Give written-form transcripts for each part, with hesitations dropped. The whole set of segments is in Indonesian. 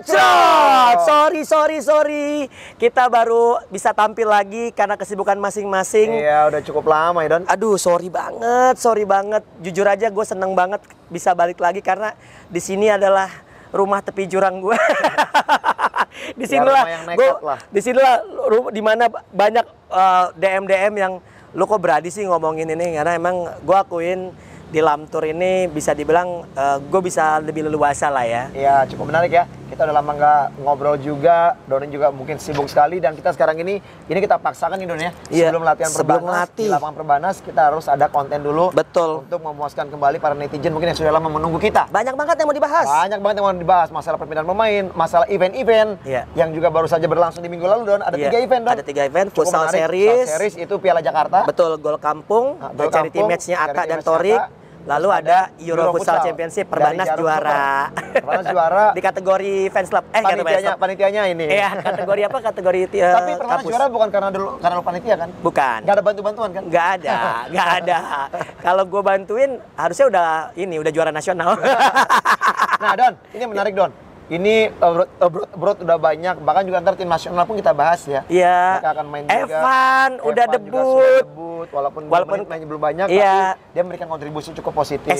Bacot! Sorry. Kita baru bisa tampil lagi karena kesibukan masing-masing. Iya, udah cukup lama ya, Don. Aduh, sorry banget. Jujur aja gue seneng banget bisa balik lagi karena di sini adalah rumah tepi jurang gue. Di sinilah di mana banyak DM yang lu kok berani sih ngomongin ini, karena emang gue akuin di Lamtur ini bisa dibilang gue bisa lebih leluasa lah ya. Iya, cukup menarik ya. Kita udah lama nggak ngobrol juga, Don juga mungkin sibuk sekali, dan kita sekarang ini kita paksakan nih, Don ya. Iya, sebelum latihan Perbanas, di lapangan Perbanas kita harus ada konten dulu. Betul. Untuk memuaskan kembali para netizen mungkin yang sudah lama menunggu kita. Banyak banget yang mau dibahas. Masalah perpindahan pemain, masalah event-event yang juga baru saja berlangsung di minggu lalu, Don. Ada 3 event, Don. Ada 3 event, Futsal Series itu Piala Jakarta. Betul, Gol Kampung, charity match-nya Aka dan Torik. Lalu ada Euro Futsal Championship, Perbanas juara. Perbanas juara di kategori fans club. Panitianya ini. Iya, kategori apa? Kategori Tapi Perbanas juara bukan karena lu panitia kan? Bukan. Gak ada bantuan kan? Gak ada. Kalau gue bantuin harusnya udah juara nasional. Nah, Don, ini menarik, Don. Ini Brot udah banyak, bahkan juga ntar tim nasional pun kita bahas ya. Iya. Mereka akan main juga. Evan udah debut. Walaupun mainnya belum banyak, iya, tapi dia memberikan kontribusi cukup positif.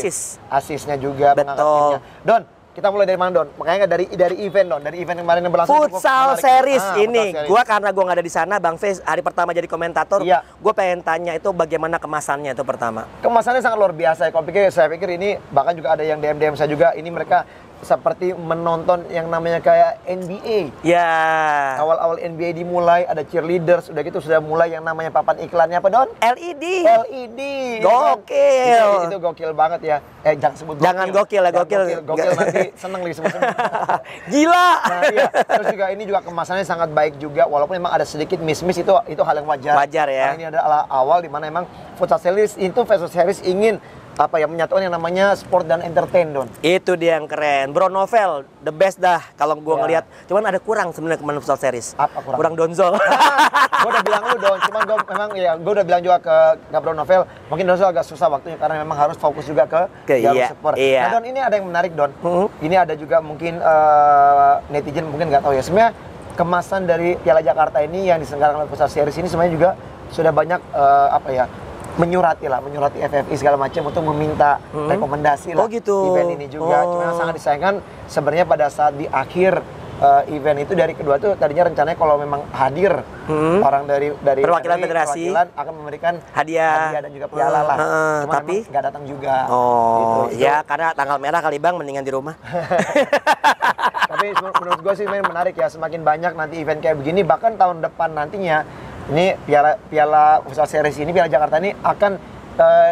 Asisnya juga mengangkat timnya. Don, kita mulai dari mana, Don? Makanya dari event, Don. Dari event kemarin yang berlangsung Futsal Series ini. Gua karena gua nggak ada di sana, Bang Fes, hari pertama jadi komentator. Iya. Gua pengen tanya itu bagaimana kemasannya itu pertama. Kemasannya sangat luar biasa ya. Saya pikir ini, bahkan juga ada yang DM saya juga, ini mereka seperti menonton yang namanya kayak NBA. Ya. Awal-awal NBA dimulai, ada cheerleaders, udah gitu sudah mulai yang namanya papan iklannya apa, Don? LED. Gokil. Ya kan? Itu gokil banget ya. Jangan sebut gokil. Jangan gokil ya, gokil. Gokil nanti seneng nih sebut. Gila. Nah, iya. Terus juga ini juga kemasannya sangat baik juga, walaupun memang ada sedikit miss itu hal yang wajar. Wajar ya. Karena ini adalah awal di mana emang Futsal Series ingin menyatukan yang namanya sport dan entertain, Don. Itu dia yang keren. Bro Novel, the best dah kalau gua ngelihat. Cuman ada kurang sebenarnya kemarin Futsal Series. Apa kurang? Kurang Donzo. Gua udah bilang lu, Don. Cuman gua udah bilang juga ke Bro Novel, mungkin Donzo agak susah waktunya karena memang harus fokus juga ke jalur sport. Iya. Nah, Don, ini ada yang menarik, Don. Ini ada juga mungkin netizen mungkin nggak tahu ya. Sebenarnya kemasan dari Piala Jakarta ini yang diselenggarakan oleh Futsal Series ini sebenarnya juga sudah banyak menyurati FFI segala macam untuk meminta rekomendasi lah event ini juga. Cuma sangat disayangkan sebenarnya pada saat di akhir event itu dari kedua tuh tadinya rencananya kalau memang hadir orang dari perwakilan federasi akan memberikan hadiah dan juga piala lah. Cuma tapi nggak datang juga. Gitu. Ya karena tanggal merah kali, Bang, mendingan di rumah. Tapi menurut gue sih menarik ya, semakin banyak nanti event kayak begini, bahkan tahun depan nantinya ini Piala Futsal Series ini, Piala Jakarta ini akan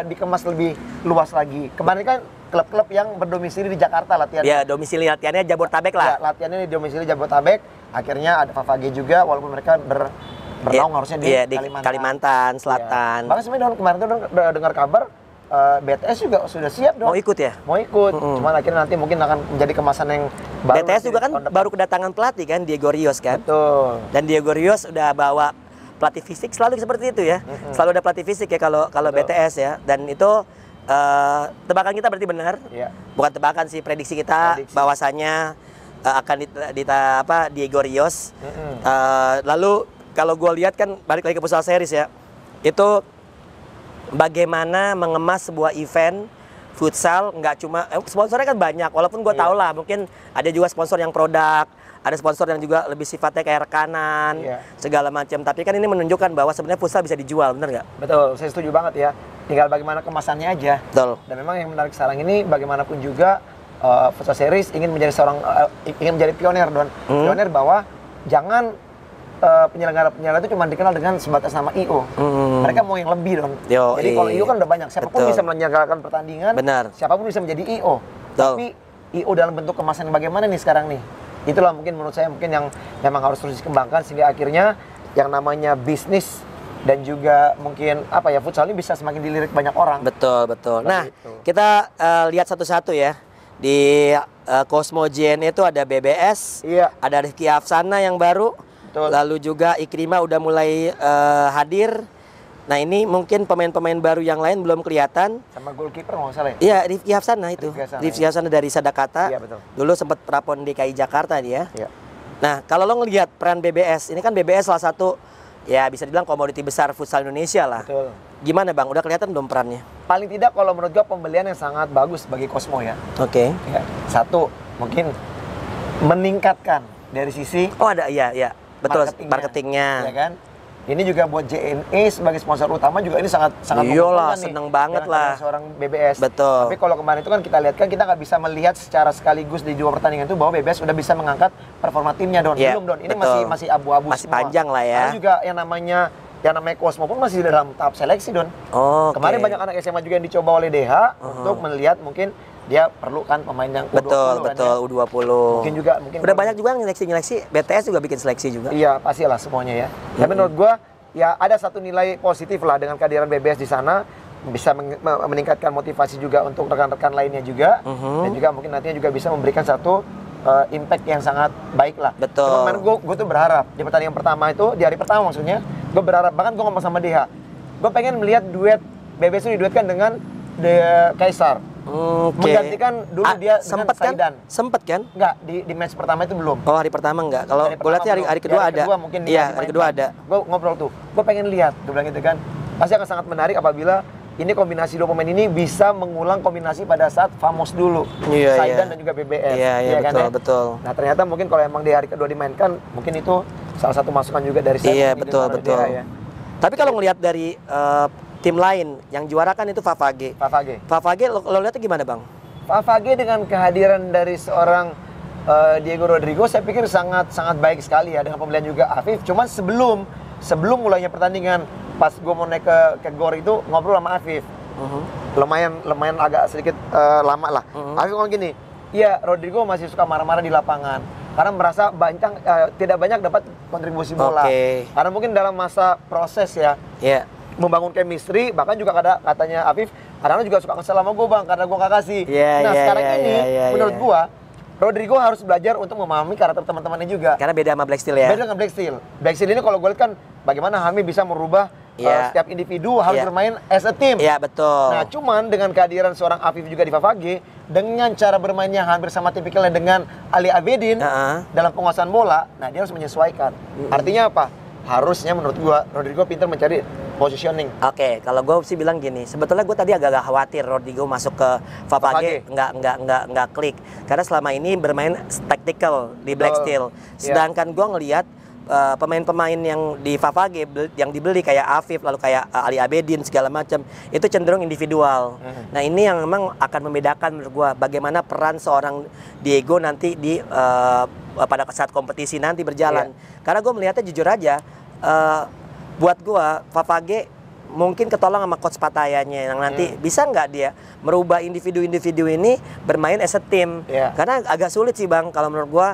dikemas lebih luas lagi. Kemarin kan klub-klub yang berdomisili di Jakarta latihan. Ya, domisili latihannya Jabodetabek lah. Ya, latihannya di domisili Jabodetabek. Akhirnya ada Favage juga, walaupun mereka bernaung harusnya di Kalimantan Selatan. Bahkan sebenarnya kemarin tuh dengar kabar BTS juga sudah siap, Don. Mau ikut ya? Mau ikut. Cuman akhirnya nanti mungkin akan menjadi kemasan yang baru. BTS juga kan baru kedatangan pelatih kan, Diego Rios kan. Betul. Dan Diego Rios udah bawa pelatih fisik, selalu seperti itu ya. Selalu ada pelatih fisik ya kalau BTS ya. Dan itu tebakan kita berarti benar. Iya. Bukan tebakan sih, prediksi kita bahwasanya akan Diego Rios. Lalu kalau gue lihat kan balik lagi ke Futsal Series ya. Itu bagaimana mengemas sebuah event futsal, nggak cuma sponsornya kan banyak, walaupun gue tau lah mungkin ada juga sponsor yang produk, ada sponsor yang juga lebih sifatnya kayak rekanan, segala macam. Tapi kan ini menunjukkan bahwa sebenarnya futsal bisa dijual, bener nggak? Betul, saya setuju banget ya. Tinggal bagaimana kemasannya aja. Betul. Dan memang yang menarik sekarang ini bagaimanapun juga Futsal Series ingin menjadi pionir, Don. Pionir bahwa jangan penyelenggara itu cuma dikenal dengan sebatas nama IO. Mereka mau yang lebih, Don. Jadi kalau IO kan udah banyak, siapapun bisa menyelenggarakan pertandingan. Benar. Siapapun bisa menjadi IO. Tapi IO dalam bentuk kemasan bagaimana nih sekarang nih? Itulah mungkin menurut saya yang memang harus terus dikembangkan sehingga akhirnya yang namanya bisnis dan juga mungkin futsal ini bisa semakin dilirik banyak orang. Betul. Nah, kita lihat satu-satu ya. Di Cosmo JN itu ada BBS, ada Rifki Afsana yang baru. Betul. Lalu juga Ikrima udah mulai hadir. Nah ini mungkin pemain-pemain baru yang lain belum kelihatan. Sama goalkeeper nggak salah ya? Iya, Rifki Hafsana itu. Rifki Hafsana dari Sadakata. Iya, betul. Dulu sempat prapon DKI Jakarta dia. Iya. Nah, kalau lo ngelihat peran BBS, ini kan BBS salah satu ya bisa dibilang komoditi besar futsal Indonesia lah. Betul. Gimana Bang? Udah kelihatan belum perannya? Paling tidak kalau menurut gua pembelian yang sangat bagus bagi Cosmo ya. Oke. Ya, satu, mungkin meningkatkan dari sisi Ada, iya. Betul, marketingnya. Ya kan? Ini juga buat JNE sebagai sponsor utama juga ini sangat Iyalah, seneng banget lah seorang BBS. Betul. Tapi kalau kemarin itu kan kita lihat kan kita nggak bisa melihat secara sekaligus di dua pertandingan itu bahwa BBS sudah bisa mengangkat performa timnya Don. Yeah, belum Don. Ini betul. masih abu-abu masih semua. panjang lah ya. Karena juga yang namanya Cosmo pun masih dalam tahap seleksi Don. Kemarin banyak anak SMA juga yang dicoba oleh DH untuk melihat mungkin dia perlu kan pemain yang U20 betul, kan, ya. U20. Mungkin udah banyak juga nyeleksi, BTS juga bikin seleksi juga. Iya, pastilah semuanya ya. Tapi menurut gua ya ada satu nilai positif lah dengan kehadiran BBS di sana, bisa meningkatkan motivasi juga untuk rekan-rekan lainnya juga, dan juga mungkin nantinya juga bisa memberikan satu impact yang sangat baik lah. Betul. Cuma gue tuh berharap di pertandingan pertama itu, di hari pertama maksudnya, gue berharap, bahkan gue ngomong sama DH, gue pengen melihat duet BBS itu diduetkan dengan Kaisar. Menggantikan dulu dia dengan Saidan. Sempet kan? Enggak, di match pertama itu belum. Oh, hari pertama enggak. Kalau gue lihat hari kedua ada. Iya, hari kedua ada. Gue ngobrol tuh. Gue pengen lihat, gue bilang gitu kan. Pasti akan sangat menarik apabila ini kombinasi dua pemain ini bisa mengulang kombinasi pada saat Famos dulu. Saidan dan juga BBS. Iya kan, betul, betul. Nah, ternyata mungkin kalau emang di hari kedua dimainkan, mungkin itu salah satu masukan juga dari saya. Iya, betul. Ya. Tapi kalau ngelihat dari tim lain yang juara kan itu Favage. Lo lihatnya gimana Bang? Favage dengan kehadiran dari seorang Diego Rodrigo saya pikir sangat baik sekali ya, dengan pembelian juga Afif. Cuman sebelum mulainya pertandingan, pas gue mau naik ke gor itu ngobrol sama Afif. Lumayan agak sedikit lama lah. Afif ngomong gini, iya Rodrigo masih suka marah-marah di lapangan karena merasa tidak banyak dapat kontribusi bola. Karena mungkin dalam masa proses ya. Membangun chemistry, bahkan juga katanya Afif, kadang juga suka kesel sama gue Bang, karena gue gak kasih. Sekarang ini, menurut gue, Rodrigo harus belajar untuk memahami karakter teman-temannya juga. Karena beda sama Black Steel ya? Beda dengan Black Steel. Black Steel ini kalau gue lihat kan, bagaimana Hami bisa merubah setiap individu harus bermain as a team. Iya, betul. Nah, cuman dengan kehadiran seorang Afif juga di Favage, dengan cara bermainnya hampir sama tipikalnya dengan Ali Abedin dalam penguasaan bola, nah dia harus menyesuaikan. Artinya apa? Harusnya menurut gue, Rodrigo pintar mencari positioning. Oke, kalau gue sih bilang gini, sebetulnya gue tadi agak khawatir Rodrigo masuk ke Favage nggak klik, karena selama ini bermain tactical di Black Steel. Sedangkan gue ngelihat pemain-pemain yang di Favage yang dibeli kayak Afif, lalu kayak Ali Abedin segala macam, itu cenderung individual. Nah ini yang memang akan membedakan menurut gue bagaimana peran seorang Diego nanti di pada saat kompetisi nanti berjalan. Karena gue melihatnya jujur aja, buat gua Favage mungkin ketolong sama coach Patayanya yang nanti bisa nggak dia merubah individu-individu ini bermain as a team. Karena agak sulit sih Bang kalau menurut gua,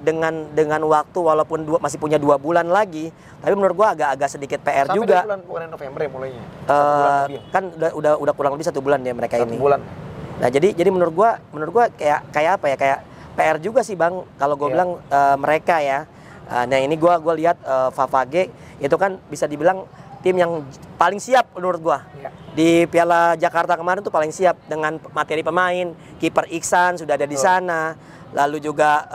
dengan waktu walaupun masih punya 2 bulan lagi, tapi menurut gua agak sedikit PR sampai juga. Bulan November ya mulainya. Kan udah kurang lebih 1 bulan ya mereka ini. 1 bulan. Nah jadi menurut gua kayak apa ya, kayak PR juga sih Bang kalau gua bilang mereka ya. Nah ini gue lihat Favage itu kan bisa dibilang tim yang paling siap menurut gue. Di Piala Jakarta kemarin tuh paling siap dengan materi pemain, kiper Iksan sudah ada di sana, lalu juga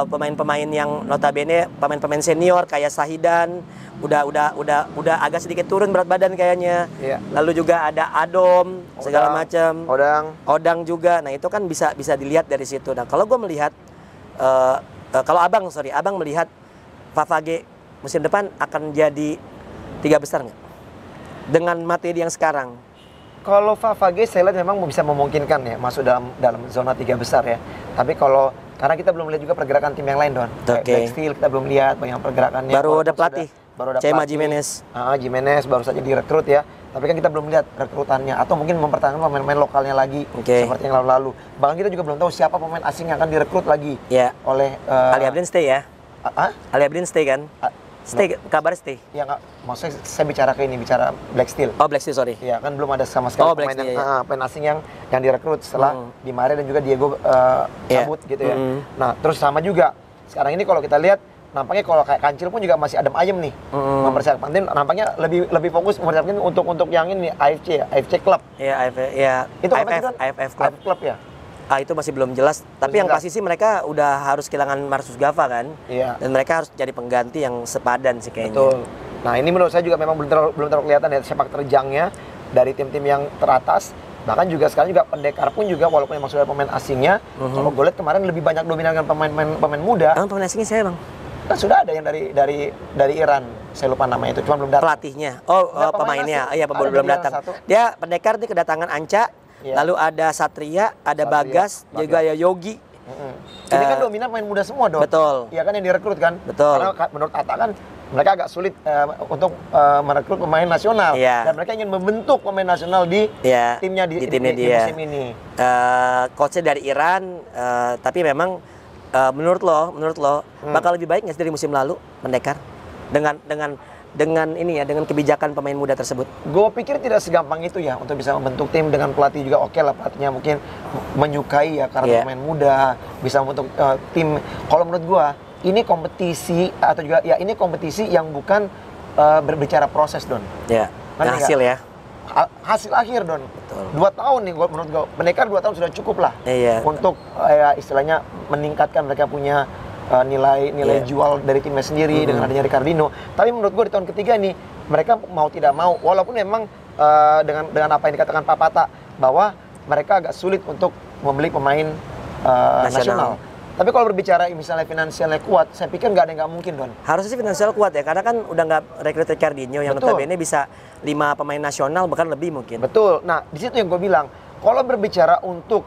pemain-pemain yang notabene pemain-pemain senior kayak Sahidan udah agak sedikit turun berat badan kayaknya. Lalu juga ada Adom segala macam, Odang juga. Nah itu kan bisa dilihat dari situ. Nah kalau gue melihat kalau Abang melihat Favage musim depan akan jadi 3 besar nggak? Dengan materi yang sekarang? Kalau Favage saya lihat memang bisa memungkinkan ya masuk dalam zona 3 besar ya. Tapi karena kita belum lihat juga pergerakan tim yang lain Don. Black Steel kita belum lihat banyak pergerakannya. Baru ada pelatih. Cema Jimenez. Jimenez baru saja direkrut ya. Tapi kan kita belum lihat rekrutannya atau mungkin mempertahankan pemain-pemain lokalnya lagi seperti yang lalu-lalu. Bahkan kita juga belum tahu siapa pemain asing yang akan direkrut lagi oleh Ali Abedin stay ya. Ali Abedin stay kan? Stay, kabar stay. Ya nggak, maksudnya saya bicara Black Steel. Oh Black Steel, sorry. Ya kan belum ada sama sekali pemain asing yang direkrut setelah Di Maria dan juga Diego cabut gitu ya. Nah terus sama juga sekarang ini kalau kita lihat nampaknya kalau kayak Kancil pun juga masih adem ayem nih mempersiapkan tim. Nampaknya lebih fokus mempersiapkan untuk yang ini AFC ya, AFC Club. Iya, Itu AFF Club. AFF Club ya. Itu masih belum jelas. Tapi yang pasti sih mereka udah harus kehilangan Marcus Gava kan. Iya. Dan mereka harus jadi pengganti yang sepadan sih kayaknya. Betul. Nah ini menurut saya juga memang belum terlalu kelihatan ya sepak terjangnya dari tim-tim yang teratas. Bahkan juga sekarang juga Pendekar pun juga walaupun memang sudah pemain asingnya, kalau gue lihat kemarin lebih banyak dominan dengan pemain muda. Pemain asingnya saya bang? Kan sudah ada yang dari Iran, saya lupa namanya itu, cuma belum datang. Pelatihnya? Pemainnya, iya belum datang. Dia Pendekar nih kedatangan Anca, lalu ada Satria, ada Bagas, juga ada Yogi. Ini kan dominan pemain muda semua dong. Betul. Iya kan yang direkrut kan. Betul. Karena menurut Atta kan mereka agak sulit untuk merekrut pemain nasional. Iya. Dan mereka ingin membentuk pemain nasional di timnya di musim ini. Coachnya dari Iran, tapi memang menurut lo bakal lebih baik nggak sih dari musim lalu Pendekar dengan kebijakan pemain muda tersebut? Gue pikir tidak segampang itu ya untuk bisa membentuk tim dengan pelatih juga oke lah, pelatihnya mungkin menyukai ya karena pemain muda bisa membentuk tim. Kalau menurut gue ini kompetisi atau juga ya ini kompetisi yang bukan berbicara proses Don. Ya. Hasil ya. Hasil akhir Don. Betul. 2 tahun nih menurut gue Pendekar 2 tahun sudah cukup lah untuk istilahnya meningkatkan mereka punya nilai jual dari timnya sendiri dengan adanya Ricardinho. Tapi menurut gue di tahun ketiga nih mereka mau tidak mau walaupun memang dengan apa yang dikatakan Pak Pata bahwa mereka agak sulit untuk membeli pemain nasional. Tapi kalau berbicara misalnya finansialnya kuat, saya pikir nggak ada yang nggak mungkin Don. Harusnya sih finansial kuat ya, karena kan udah nggak rekrut Ricardinho yang notabene bisa 5 pemain nasional bahkan lebih mungkin. Betul. Nah di situ yang gue bilang. Kalau berbicara untuk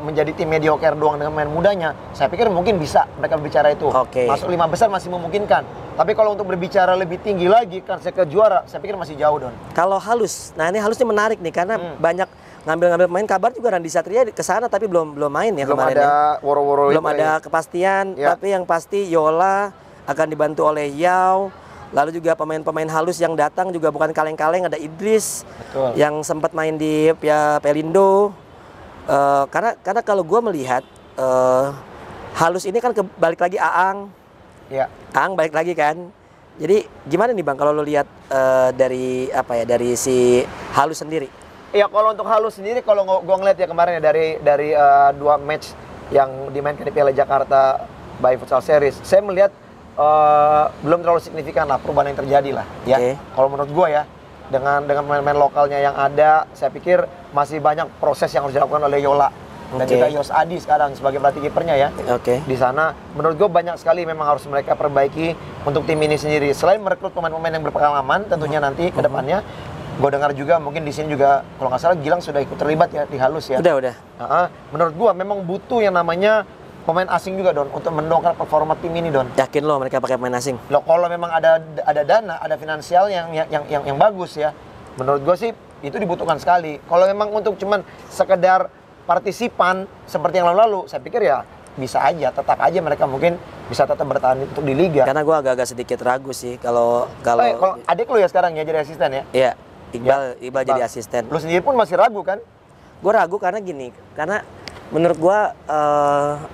menjadi tim mediocre doang dengan pemain mudanya, saya pikir mungkin bisa mereka berbicara itu. Masuk 5 besar masih memungkinkan. Tapi kalau untuk berbicara lebih tinggi lagi, kan saya ke juara, saya pikir masih jauh Don. Kalau Halus, nah ini Halusnya menarik nih karena banyak ngambil pemain. Kabar juga Randy Satria ke sana tapi belum main ya kemarin. Belum ada woro-woro. Belum ada kepastian. Tapi yang pasti Yola akan dibantu oleh Yao. Lalu juga pemain-pemain halus yang datang juga bukan kaleng-kaleng, ada Idris. Betul. Yang sempat main di Pelindo. Karena kalau gue melihat halus ini kan balik lagi Aang. Ya. Aang balik lagi kan. Jadi gimana nih Bang kalau lo lihat dari si halus sendiri? Ya kalau untuk halus sendiri kalau gue ngeliat ya kemarin ya dari 2 match yang dimainkan di Piala Jakarta by Futsal Series, saya melihat belum terlalu signifikan lah perubahan yang terjadi lah ya. Kalau menurut gue ya dengan pemain-pemain lokalnya yang ada, saya pikir masih banyak proses yang harus dilakukan oleh Yola dan juga Yos Adi sekarang sebagai pelatih kipernya ya. Di sana menurut gue banyak sekali memang harus mereka perbaiki untuk tim ini sendiri. Selain merekrut pemain-pemain yang berpengalaman tentunya nanti ke depannya. Gue dengar juga mungkin di sini juga kalau nggak salah Gilang sudah ikut terlibat ya di halus ya. Udah. Menurut gue memang butuh yang namanya pemain asing juga Don untuk mendongkrak performa tim ini Don. Yakin lo mereka pakai pemain asing? Lo kalau memang ada dana, ada finansial yang bagus ya. Menurut gue sih itu dibutuhkan sekali. Kalau memang untuk cuman sekedar partisipan seperti yang lalu-lalu, saya pikir ya bisa aja, tetap aja mereka mungkin bisa tetap bertahan untuk di liga. Karena gue agak-agak sedikit ragu sih kalau adik lo ya sekarang ya jadi asisten ya? Iya, Iqbal jadi asisten. Lo sendiri pun masih ragu kan? Gue ragu karena gini, karena menurut gue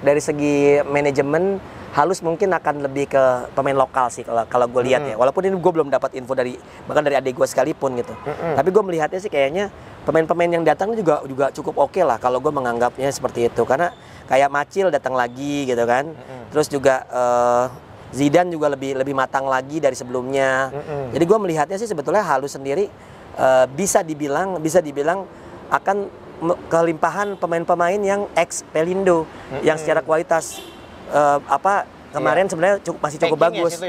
dari segi manajemen halus mungkin akan lebih ke pemain lokal sih kalau gue lihat ya. Walaupun ini gue belum dapat info bahkan dari adik gue sekalipun gitu. Tapi gue melihatnya sih kayaknya pemain-pemain yang datang juga cukup oke lah kalau gue menganggapnya seperti itu. Karena kayak Macil datang lagi gitu kan. Terus juga Zidane juga lebih matang lagi dari sebelumnya. Jadi gue melihatnya sih sebetulnya halus sendiri bisa dibilang akan kelimpahan pemain-pemain yang ex Pelindo yang secara kualitas kemarin sebenarnya masih cukup bagus.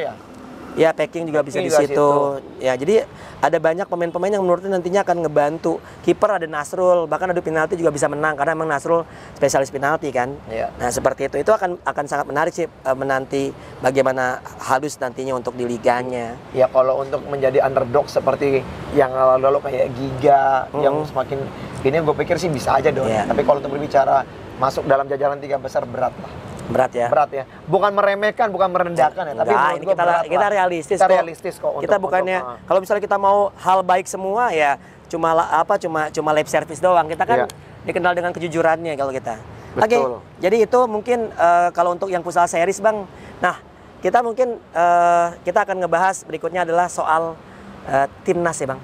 Ya packing juga bisa di situ. Ya jadi ada banyak pemain-pemain yang menurutnya nantinya akan ngebantu. Kiper ada Nasrul, bahkan adu penalti juga bisa menang karena emang Nasrul spesialis penalti kan. Nah seperti itu akan sangat menarik sih menanti bagaimana halus nantinya untuk di liganya. Ya kalau untuk menjadi underdog seperti yang lalu kayak Giga yang semakin ini gue pikir sih bisa aja dong. Tapi kalau untuk berbicara masuk dalam jajaran 3 besar berat lah. Berat ya. Bukan meremehkan, bukan merendahkan ya, tapi ini kita realistis kok. Realistis kok. Kita bukannya kalau misalnya kita mau hal baik semua ya cuma lip service doang. Kita kan dikenal dengan kejujurannya kalau kita. Oke. Jadi itu mungkin kalau untuk yang futsal series Bang. Nah, kita mungkin kita akan ngebahas berikutnya adalah soal timnas ya Bang.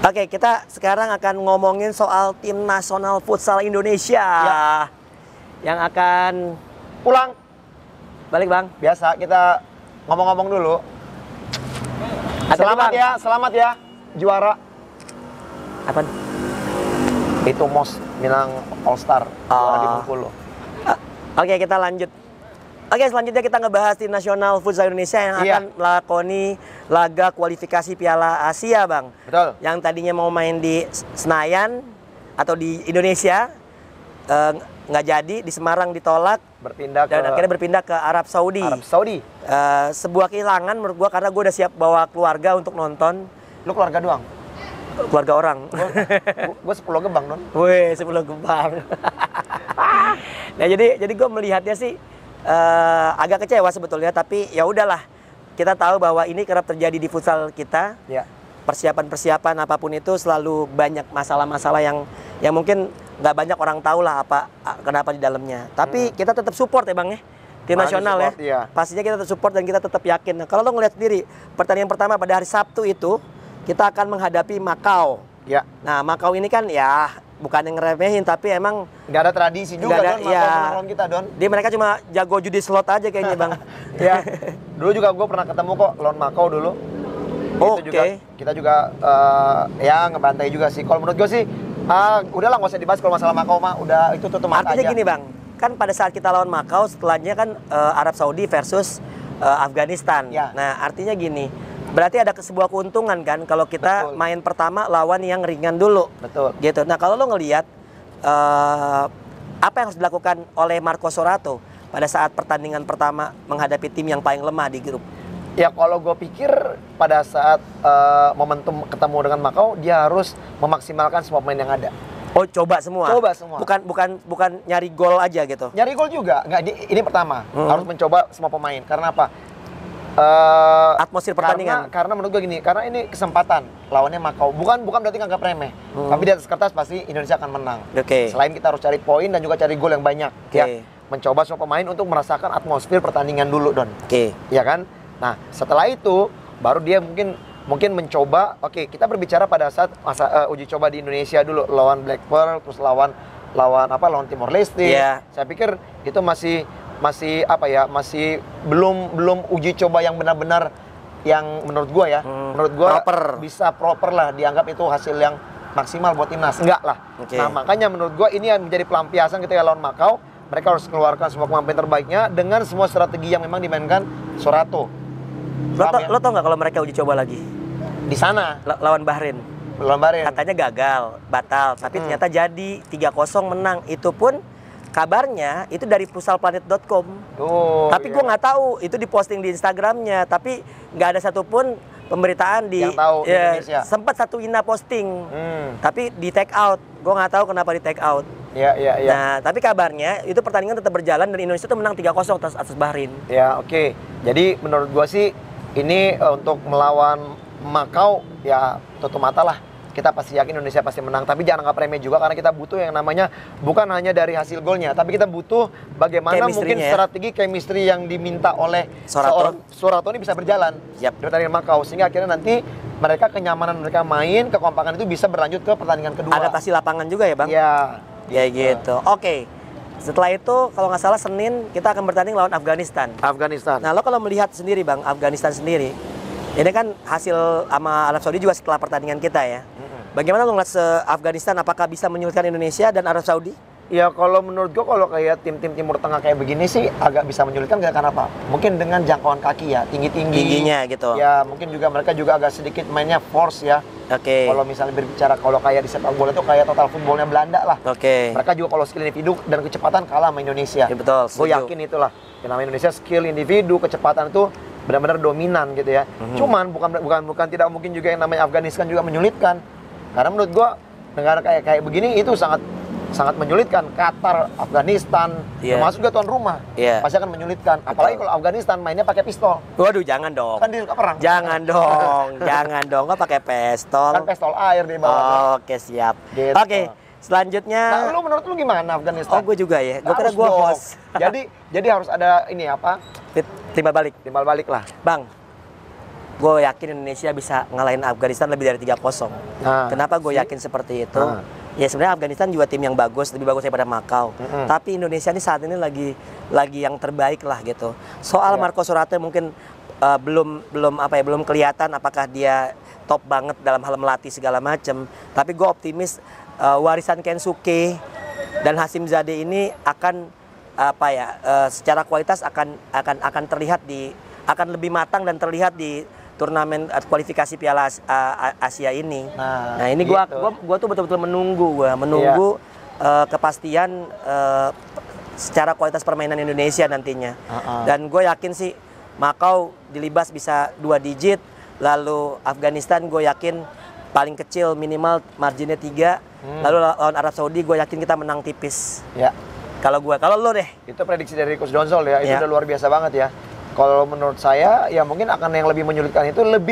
Oke, kita sekarang akan ngomongin soal tim nasional futsal Indonesia yang akan pulang. Balik Bang. Biasa kita ngomong-ngomong dulu. Selamat ya juara. Apa? Itu MOS Minang All Star di Bengkulu. Oke, kita lanjut. Oke, selanjutnya kita ngebahas tim nasional futsal Indonesia yang akan melakoni laga kualifikasi Piala Asia, Bang. Betul. Yang tadinya mau main di Senayan atau di Indonesia, nggak jadi, di Semarang ditolak. Akhirnya berpindah ke Arab Saudi. Sebuah kehilangan menurut gua karena gua udah siap bawa keluarga untuk nonton. Lu keluarga doang? Keluarga orang. Gue 10 gebang, Don. Wih, 10 gebang. Nah, jadi gue melihatnya sih agak kecewa sebetulnya, tapi ya udahlah. Kita tahu bahwa ini kerap terjadi di futsal kita. Ya. Persiapan apapun itu selalu banyak masalah-masalah yang mungkin nggak banyak orang tahu lah kenapa di dalamnya. Tapi kita tetap support ya Bang ya. Tim nasional support, ya. Pastinya kita tetap support dan kita tetap yakin. Nah, kalau lo ngeliat sendiri pertandingan pertama pada hari Sabtu itu kita akan menghadapi Macau. Ya. Nah, Macau ini kan ya bukan yang ngeremehin, tapi emang nggak ada tradisi juga Don, Macau kita Don. Dia mereka cuma jago judi slot aja kayaknya Bang. Ya. Dulu juga gue pernah ketemu kok lawan Macau dulu. Oke. Kita juga ya ngebantai juga sih. Kalau menurut gue sih udahlah nggak usah dibahas kalau masalah Macau mah udah itu tutup mata aja. Artinya gini Bang, kan pada saat kita lawan Macau setelahnya kan Arab Saudi versus Afghanistan. Ya. Nah, artinya gini. Berarti ada sebuah keuntungan kan kalau kita main pertama lawan yang ringan dulu. Betul. Gitu. Nah, kalau lo ngelihat apa yang harus dilakukan oleh Marco Sorato pada saat pertandingan pertama menghadapi tim yang paling lemah di grup? Ya kalau gue pikir pada saat momentum ketemu dengan Macau, dia harus memaksimalkan semua pemain yang ada. Oh, coba semua. Bukan nyari gol aja gitu. Nyari gol juga. Nggak, ini pertama. Harus mencoba semua pemain. Karena apa? Atmosfer pertandingan. Karena menurut gue gini, karena ini kesempatan lawannya Macau. Bukan berarti nganggap remeh. Tapi di atas kertas pasti Indonesia akan menang. Selain kita harus cari poin dan juga cari gol yang banyak. Ya, mencoba semua pemain untuk merasakan atmosfer pertandingan dulu, Don. Ya kan? Nah, setelah itu baru dia mungkin mencoba. Kita berbicara pada saat masa uji coba di Indonesia dulu lawan Black Pearl, terus lawan Timor Leste. Saya pikir itu masih belum uji coba yang benar-benar yang menurut gua ya. Menurut gua bisa proper lah, dianggap itu hasil yang maksimal buat timnas. Enggak lah. Nah, makanya menurut gua ini yang menjadi pelampiasan ketika lawan Macau. Mereka harus keluarkan semua kemampuan terbaiknya dengan semua strategi yang memang dimainkan Sorato. Lo tau nggak kalau mereka uji coba lagi? Di sana lawan Bahrain. Katanya gagal, batal, tapi ternyata jadi 3-0 menang. Itu pun kabarnya itu dari futsalplanet.com. Tapi gue nggak tahu itu diposting di Instagramnya, tapi nggak ada satupun pemberitaan di Indonesia. Sempat satu Ina posting, tapi di take out. Gue nggak tahu kenapa di take out. Nah, tapi kabarnya itu pertandingan tetap berjalan dan Indonesia itu menang 3-0 atas Bahrain. Jadi menurut gue sih ini untuk melawan Macau ya tutup mata lah. Kita pasti yakin Indonesia pasti menang, tapi jangan anggap remeh juga karena kita butuh yang namanya bukan hanya dari hasil golnya, tapi kita butuh bagaimana mungkin strategi chemistry yang diminta oleh Sorato ini bisa berjalan dari Macau, sehingga akhirnya nanti mereka kenyamanan mereka main, kekompakan itu bisa berlanjut ke pertandingan kedua. Adaptasi lapangan juga ya Bang? Ya gitu. Oke. Setelah itu kalau nggak salah Senin kita akan bertanding lawan Afghanistan. Nah, lo kalau melihat sendiri Bang, Afghanistan sendiri ini kan hasil sama Arab Saudi juga setelah pertandingan kita ya. Bagaimana lo ngeliat Afghanistan, apakah bisa menyulitkan Indonesia dan Arab Saudi? Ya kalau menurut gue kalau kayak tim-tim Timur Tengah kayak begini sih agak bisa menyulitkan karena apa? Mungkin dengan jangkauan kaki ya, tingginya gitu. Ya mungkin juga mereka juga agak sedikit mainnya force ya. Kalau misalnya berbicara kalau kayak di sepak bola itu kayak total footballnya Belanda lah. Mereka juga kalau skill individu dan kecepatan kalah sama Indonesia. Betul. Gue yakin itulah. Karena Indonesia skill individu, kecepatan itu benar-benar dominan gitu ya. Cuman bukan tidak mungkin juga yang namanya Afghanistan juga menyulitkan. Karena menurut gua negara kayak begini itu sangat menyulitkan. Qatar, Afghanistan, termasuk juga tuan rumah, pasti akan menyulitkan. Apalagi kalau Afghanistan mainnya pakai pistol. Waduh, jangan dong. Kan dia suka perang. Jangan dong, nggak pakai pistol. Kan pistol air di bawah. Oke, siap. Gitu. Oke, Selanjutnya. Nah, lu menurut lu gimana Afghanistan? Oh, gue juga ya. Gue kira Harus gue dong. host. Jadi harus ada ini apa? Timbal balik. Timbal balik lah. Bang, gue yakin Indonesia bisa ngalahin Afghanistan lebih dari 3-0. Nah, Kenapa gue yakin seperti itu? Nah. Ya sebenarnya Afghanistan juga tim yang bagus, lebih bagus daripada Makau. Tapi Indonesia ini saat ini lagi yang terbaik lah gitu. Soal Marco Sorate mungkin belum kelihatan apakah dia top banget dalam hal melatih segala macam. Tapi gue optimis warisan Kensuke dan Hasim Zadeh ini akan secara kualitas akan terlihat akan lebih matang dan terlihat di turnamen kualifikasi Piala Asia ini. Nah ini gua tuh betul-betul menunggu kepastian secara kualitas permainan Indonesia nantinya. Dan gue yakin sih Makau dilibas bisa 2 digit, lalu Afghanistan gue yakin paling kecil minimal marginnya 3, lalu lawan Arab Saudi gue yakin kita menang tipis. Ya. Kalau lo deh. Itu prediksi dari Coach Donsol ya, itu udah luar biasa banget ya. Kalau menurut saya, ya mungkin akan yang lebih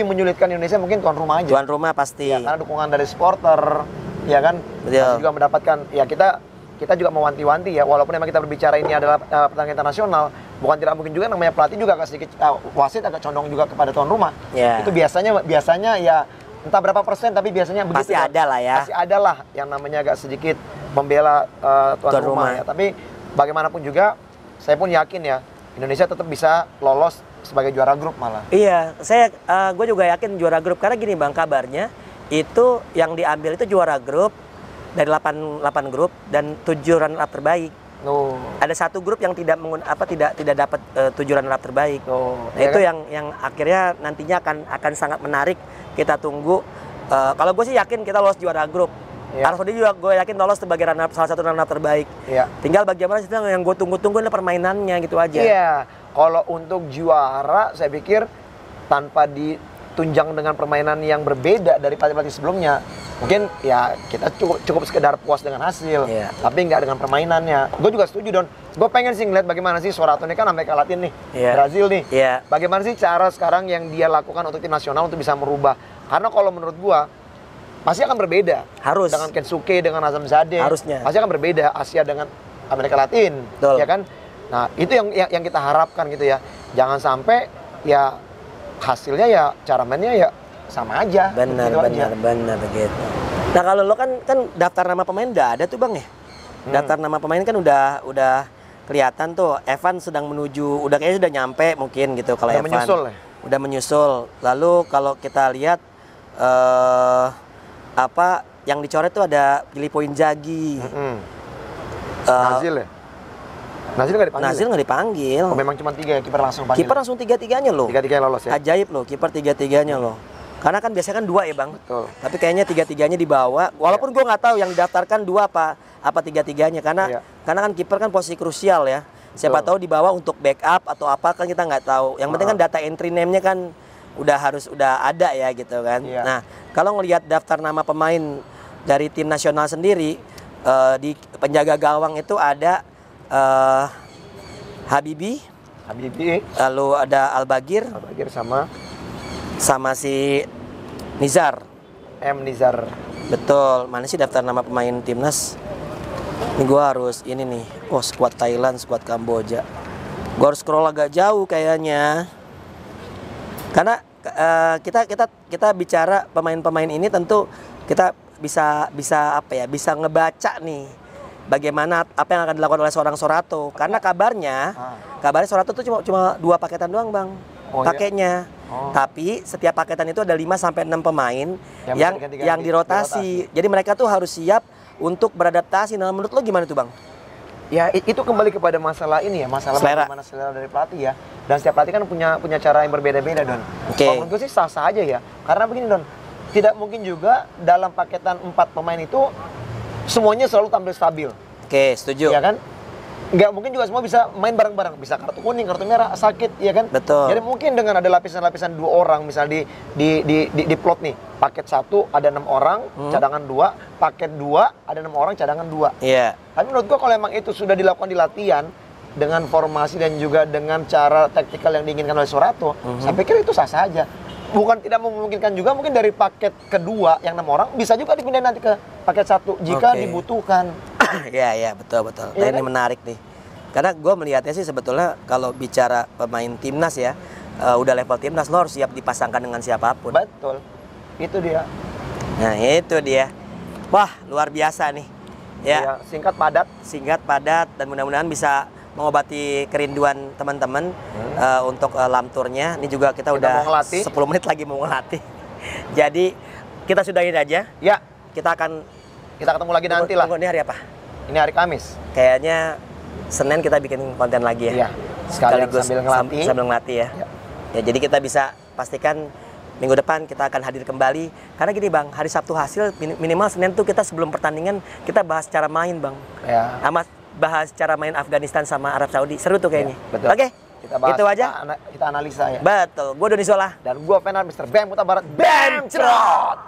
menyulitkan Indonesia mungkin tuan rumah aja. Tuan rumah pasti. Ya, karena dukungan dari supporter, ya kan. Masih juga mendapatkan, ya kita juga mewanti-wanti ya. Walaupun memang kita berbicara ini adalah pertandingan internasional, bukan tidak mungkin juga namanya pelatih juga agak sedikit wasit agak condong juga kepada tuan rumah. Yeah. Itu biasanya ya entah berapa persen, tapi biasanya begitu. Pasti ada lah ya. Pasti ada lah yang namanya agak sedikit membela tuan rumah ya. Tapi bagaimanapun juga, saya pun yakin ya. Indonesia tetap bisa lolos sebagai juara grup malah. Iya, gue juga yakin juara grup karena gini Bang, kabarnya itu yang diambil itu juara grup dari 8 grup dan 7 runner up terbaik. Ada 1 grup yang tidak dapat 7 runner up terbaik. Nah ya itu kan? yang akhirnya nantinya akan sangat menarik, kita tunggu. Kalau gue sih yakin kita lolos juara grup. Ya. Arab Saudi juga gue yakin lolos sebagai salah satu runner up terbaik. Ya. Tinggal bagaimana sih yang gue tunggu-tunggu adalah permainannya gitu aja. Iya, kalau untuk juara saya pikir tanpa ditunjang dengan permainan yang berbeda dari pelatih-pelatih sebelumnya, mungkin ya kita cukup sekedar puas dengan hasil, tapi nggak dengan permainannya. Gue juga setuju Don. Gue pengen sih ngeliat bagaimana sih Sorato ini kan sampai kalahin nih, Brazil nih. Bagaimana sih cara sekarang yang dia lakukan untuk tim nasional untuk bisa merubah? Karena kalau menurut gue pasti akan berbeda. Harus. Dengan Kensuke, dengan Hasim Zadeh. Harusnya. Pasti akan berbeda Asia dengan Amerika Latin. Betul. Ya kan? Nah, itu yang kita harapkan gitu ya. Jangan sampai ya hasilnya ya cara mainnya ya sama aja. Benar begitu. Nah, kalau lo kan daftar nama pemain udah ada tuh Bang ya? Daftar nama pemain kan udah kelihatan tuh. Evan sedang menuju, kayaknya sudah nyampe mungkin gitu kalau Evan. Menyusul ya? Udah menyusul. Lalu kalau kita lihat yang dicoret tuh ada Filippo Inzaghi. Nazil ya? Nazil nggak dipanggil? Nazil nggak dipanggil. Oh, memang cuma 3 ya, kiper langsung panggil. Kiper langsung 3-3-nya loh. 3-3 lolos ya? Ajaib loh, kiper 3-3-nya loh. Karena kan biasanya kan 2 ya Bang. Betul. Tapi kayaknya 3-3-nya dibawa. Walaupun gue nggak tahu yang didaftarkan 2 apa 3-3-nya. Karena kan kiper kan posisi krusial ya. Siapa tahu dibawa untuk backup atau apa kan kita nggak tahu. Yang penting kan data entry name-nya kan udah ada ya gitu kan. Nah, kalau ngelihat daftar nama pemain dari tim nasional sendiri, di penjaga gawang itu ada Habibi, lalu ada Al-Bagir sama si Nizar. Nizar. Betul. Mana sih daftar nama pemain timnas? Ini gue harus ini nih. Oh, skuad Thailand, skuad Kamboja. Gue harus scroll agak jauh kayaknya. Karena kita bicara pemain-pemain ini tentu kita bisa ngebaca nih bagaimana apa yang akan dilakukan oleh seorang Sorato. Karena kabarnya Sorato tuh cuma 2 paketan doang Bang. Paketnya. Tapi setiap paketan itu ada 5 sampai 6 pemain yang dirotasi. Jadi mereka tuh harus siap untuk beradaptasi. Nah, menurut lo gimana tuh Bang? Ya itu kembali kepada masalah ini ya, masalah bagaimana selera dari pelatih ya. Dan setiap pelatih kan punya cara yang berbeda-beda Don. Kalau menurut gue sih sah-sah aja ya. Karena begini Don, tidak mungkin juga dalam paketan 4 pemain itu semuanya selalu tampil stabil. Oke, setuju. Ya kan? Nggak mungkin juga semua bisa main bareng-bareng, bisa kartu kuning, kartu merah, sakit, ya kan? Betul. Jadi mungkin dengan ada lapisan-lapisan 2 orang, misalnya di plot nih, paket 1 ada 6 orang, cadangan 2, paket 2 ada 6 orang, cadangan 2. Iya. Tapi menurut gua kalau emang itu sudah dilakukan di latihan dengan formasi dan juga dengan cara taktikal yang diinginkan oleh Sorato, saya pikir itu sah-sah aja. bukan tidak memungkinkan juga, mungkin dari paket kedua yang 6 orang bisa juga dipindahin nanti ke paket 1 jika dibutuhkan. Iya, betul. Nah, Iya, ini kan? menarik nih. Karena gue melihatnya sih sebetulnya kalau bicara pemain timnas ya, udah level timnas lo harus siap dipasangkan dengan siapapun. Betul. Itu dia. Nah, itu dia. Wah, luar biasa nih. Ya, Iya, singkat, padat, dan mudah-mudahan bisa mengobati kerinduan teman-teman untuk lamturnya. Ini juga kita udah mau ngelatih. 10 menit lagi mau ngelatih. Jadi, kita sudahin aja. Ya, Kita akan kita ketemu lagi nanti lah. tunggu, ini hari apa? Ini hari Kamis. Kayaknya Senin kita bikin konten lagi ya. Iya. Sekalian Sekaligus sambil ngelatih. sambil ngelatih ya. Ya. Ya, jadi kita bisa pastikan minggu depan kita akan hadir kembali. Karena gini Bang, hari Sabtu hasil minimal Senin tuh kita sebelum pertandingan kita bahas cara main Bang. Ya. Amat bahas cara main Afghanistan sama Arab Saudi. Seru tuh kayaknya. Ya, betul. Oke. Kita bahas, Itu aja. Kita analisa ya. Betul. Gue Doni Zola. Dan gua Fenar Mr. Bam Kota Barat. Bam Trot.